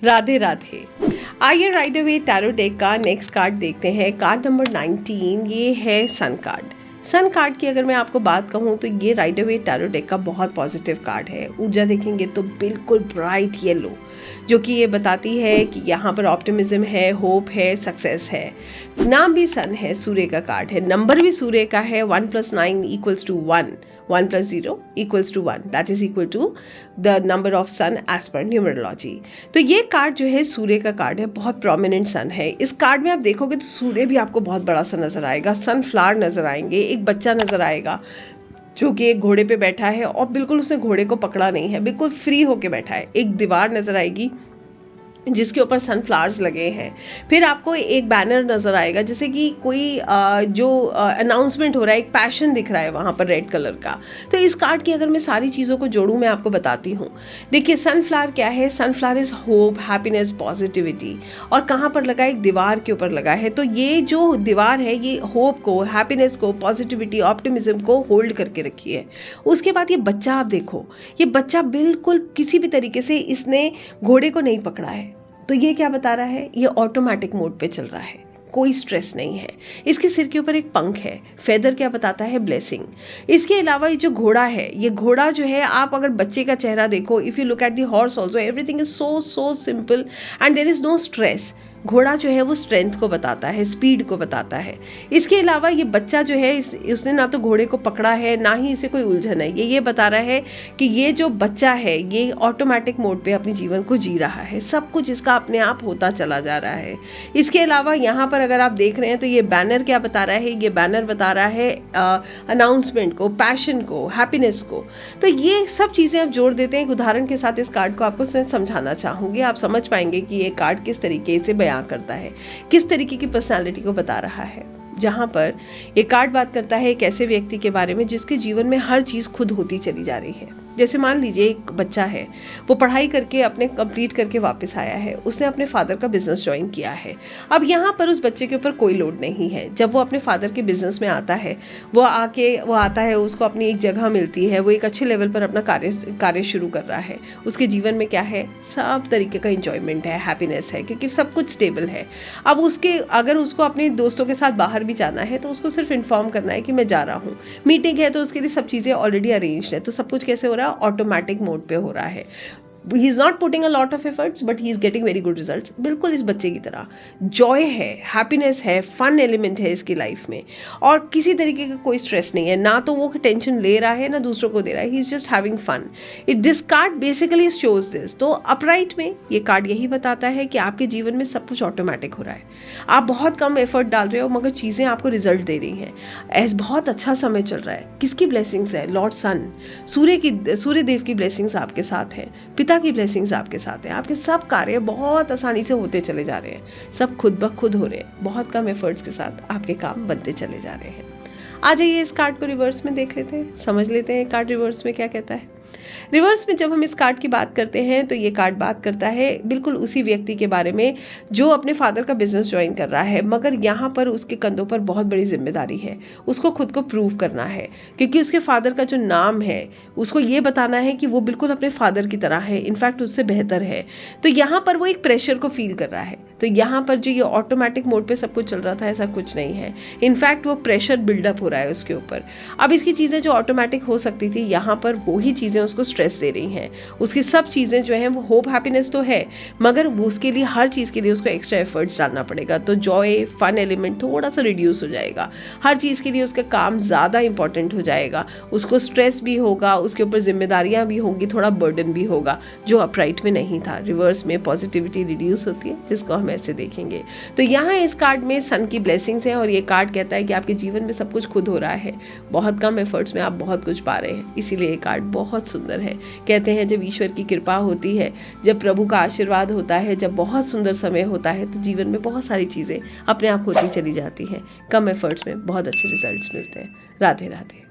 राधे राधे। आइए right away tarot deck का next card देखते हैं। कार्ड नंबर 19, ये है सन कार्ड। सन कार्ड की अगर मैं आपको बात कहूँ तो ये राइट अवे टैरो डेक का बहुत पॉजिटिव कार्ड है। ऊर्जा देखेंगे तो बिल्कुल ब्राइट येलो, जो कि ये बताती है कि यहाँ पर ऑप्टिमिज्म है, होप है, सक्सेस है। नाम भी सन है, सूर्य का कार्ड है, नंबर भी सूर्य का है। 1 + 9 = 1, 1 + 0 = 1, that is equal to the number of sun as per numerology. तो ये कार्ड जो है सूर्य का कार्ड है, बहुत प्रोमिनेंट सन है। इस कार्ड में आप देखोगे तो सूर्य भी आपको बहुत बड़ा सा नजर आएगा, सनफ्लावर नजर आएंगे, एक बच्चा नजर आएगा जो कि एक घोड़े पे बैठा है और बिल्कुल उसने घोड़े को पकड़ा नहीं है, बिल्कुल फ्री होके बैठा है। एक दीवार नजर आएगी जिसके ऊपर सनफ्लावर्स लगे हैं। फिर आपको एक बैनर नज़र आएगा, जैसे कि कोई जो अनाउंसमेंट हो रहा है, एक पैशन दिख रहा है वहाँ पर रेड कलर का। तो इस कार्ड की अगर मैं सारी चीज़ों को जोड़ूँ, मैं आपको बताती हूँ। देखिए सनफ्लावर क्या है, sunflower is hope, happiness, positivity. और कहाँ पर लगा, एक दीवार के ऊपर लगा है। तो ये जो दीवार है ये होप को, हैप्पीनेस को, पॉजिटिविटी, ऑप्टिमिज्म को होल्ड करके रखी है। उसके बाद ये बच्चा आप देखो, ये बच्चा बिल्कुल किसी भी तरीके से इसने घोड़े को नहीं पकड़ा है। तो ये क्या बता रहा है, ये ऑटोमेटिक मोड पे चल रहा है, कोई स्ट्रेस नहीं है। इसके सिर के ऊपर एक पंख है, फेदर क्या बताता है, ब्लेसिंग। इसके अलावा ये जो घोड़ा है, ये घोड़ा जो है, आप अगर बच्चे का चेहरा देखो, if you look at the horse also, everything is so simple and there is no stress. घोड़ा जो है वो स्ट्रेंथ को बताता है, स्पीड को बताता है। इसके अलावा ये बच्चा जो है, उसने ना तो घोड़े को पकड़ा है, ना ही इसे कोई उलझन है। ये बता रहा है कि ये जो बच्चा है ये ऑटोमेटिक मोड पे अपने जीवन को जी रहा है, सब कुछ इसका अपने आप होता चला जा रहा है। इसके अलावा यहाँ पर अगर आप देख रहे हैं तो ये बैनर क्या बता रहा है, ये बैनर बता रहा है अनाउंसमेंट को, पैशन को, हैप्पीनेस को। तो ये सब चीज़ें आप जोड़ देते हैं। एक उदाहरण के साथ इस कार्ड को आपको समझाना चाहूँगी, आप समझ पाएंगे कि ये कार्ड किस तरीके से बयां करता है, किस तरीके की पर्सनालिटी को बता रहा है। जहां पर ये कार्ड बात करता है एक ऐसे व्यक्ति के बारे में जिसके जीवन में हर चीज खुद होती चली जा रही है। जैसे मान लीजिए एक बच्चा है, वो पढ़ाई करके अपने कंप्लीट करके वापस आया है, उसने अपने फादर का बिजनेस ज्वाइन किया है। अब यहाँ पर उस बच्चे के ऊपर कोई लोड नहीं है। जब वो अपने फादर के बिजनेस में आता है, वो आता है, उसको अपनी एक जगह मिलती है, वो एक अच्छे लेवल पर अपना कार्य शुरू कर रहा है। उसके जीवन में क्या है, सब तरीके का इंजॉयमेंट है, हैप्पीनेस है, क्योंकि सब कुछ स्टेबल है। अब अगर उसको अपने दोस्तों के साथ बाहर भी जाना है तो उसको सिर्फ इन्फॉर्म करना है कि मैं जा रहा हूँ, मीटिंग है, तो उसके लिए सब चीज़ें ऑलरेडी अरेंज्ड है। तो सब कुछ कैसे हो रहा है, ऑटोमेटिक मोड पे हो रहा है। He is not putting a lot of efforts but he is getting very good results. बिल्कुल इस बच्चे की तरह जॉय है, हैप्पीनेस है, फन एलिमेंट है इसकी लाइफ में, और किसी तरीके का कोई स्ट्रेस नहीं है। ना तो वो टेंशन ले रहा है, ना दूसरों को दे रहा है, he is just having fun. This card basically shows this. तो अपराइट में ये कार्ड यही बताता है कि आपके जीवन में सब कुछ ऑटोमेटिक हो रहा है। आप बहुत कम एफर्ट डाल रहे हो मगर चीज़ें आपको रिजल्ट दे रही हैं। बहुत अच्छा समय चल रहा है। किसकी ब्लेसिंग्स है, लॉर्ड सन, सूर्य देव की ब्लेसिंग्स आपके साथ है, पिता की ब्लेसिंग्स आपके साथ है। आपके सब कार्य बहुत आसानी से होते चले जा रहे हैं, सब खुद ब खुद हो रहे हैं, बहुत कम एफर्ट्स के साथ आपके काम बनते चले जा रहे हैं। आ जाइए इस कार्ड को रिवर्स में देख लेते हैं, समझ लेते हैं कार्ड रिवर्स में क्या कहता है। रिवर्स में जब हम इस कार्ड की बात करते हैं तो ये कार्ड बात करता है बिल्कुल उसी व्यक्ति के बारे में जो अपने फादर का बिजनेस ज्वाइन कर रहा है, मगर यहाँ पर उसके कंधों पर बहुत बड़ी जिम्मेदारी है। उसको खुद को प्रूव करना है, क्योंकि उसके फादर का जो नाम है उसको ये बताना है कि वो बिल्कुल अपने फादर की तरह है, इनफैक्ट उससे बेहतर है। तो यहाँ पर वो एक प्रेशर को फील कर रहा है। तो यहाँ पर जो ये ऑटोमेटिक मोड पे सब कुछ चल रहा था, ऐसा कुछ नहीं है। इनफैक्ट वो प्रेशर बिल्डअप हो रहा है उसके ऊपर। अब इसकी चीज़ें जो ऑटोमेटिक हो सकती थी, यहाँ पर वही चीज़ें उसको स्ट्रेस दे रही हैं। उसकी सब चीज़ें जो हैं वो होप, हैप्पीनेस तो है, मगर वो उसके लिए हर चीज़ के लिए उसको एक्स्ट्रा एफर्ट्स डालना पड़ेगा। तो जॉय, फन एलिमेंट थोड़ा सा रिड्यूस हो जाएगा। हर चीज़ के लिए उसका काम ज़्यादा इंपॉर्टेंट हो जाएगा। उसको स्ट्रेस भी होगा, उसके ऊपर जिम्मेदारियाँ भी होंगी, थोड़ा बर्डन भी होगा, जो अपराइट में नहीं था। रिवर्स में पॉजिटिविटी रिड्यूस होती है, जिसको हम ऐसे देखेंगे। तो यहाँ इस कार्ड में सन की ब्लेसिंग्स हैं और ये कार्ड कहता है कि आपके जीवन में सब कुछ खुद हो रहा है, बहुत कम एफर्ट्स में आप बहुत कुछ पा रहे हैं। इसीलिए ये कार्ड बहुत सुंदर है। कहते हैं जब ईश्वर की कृपा होती है, जब प्रभु का आशीर्वाद होता है, जब बहुत सुंदर समय होता है, तो जीवन में बहुत सारी चीज़ें अपने आप होती चली जाती हैं। कम एफर्ट्स में बहुत अच्छे रिजल्ट्स मिलते हैं। राधे राधे।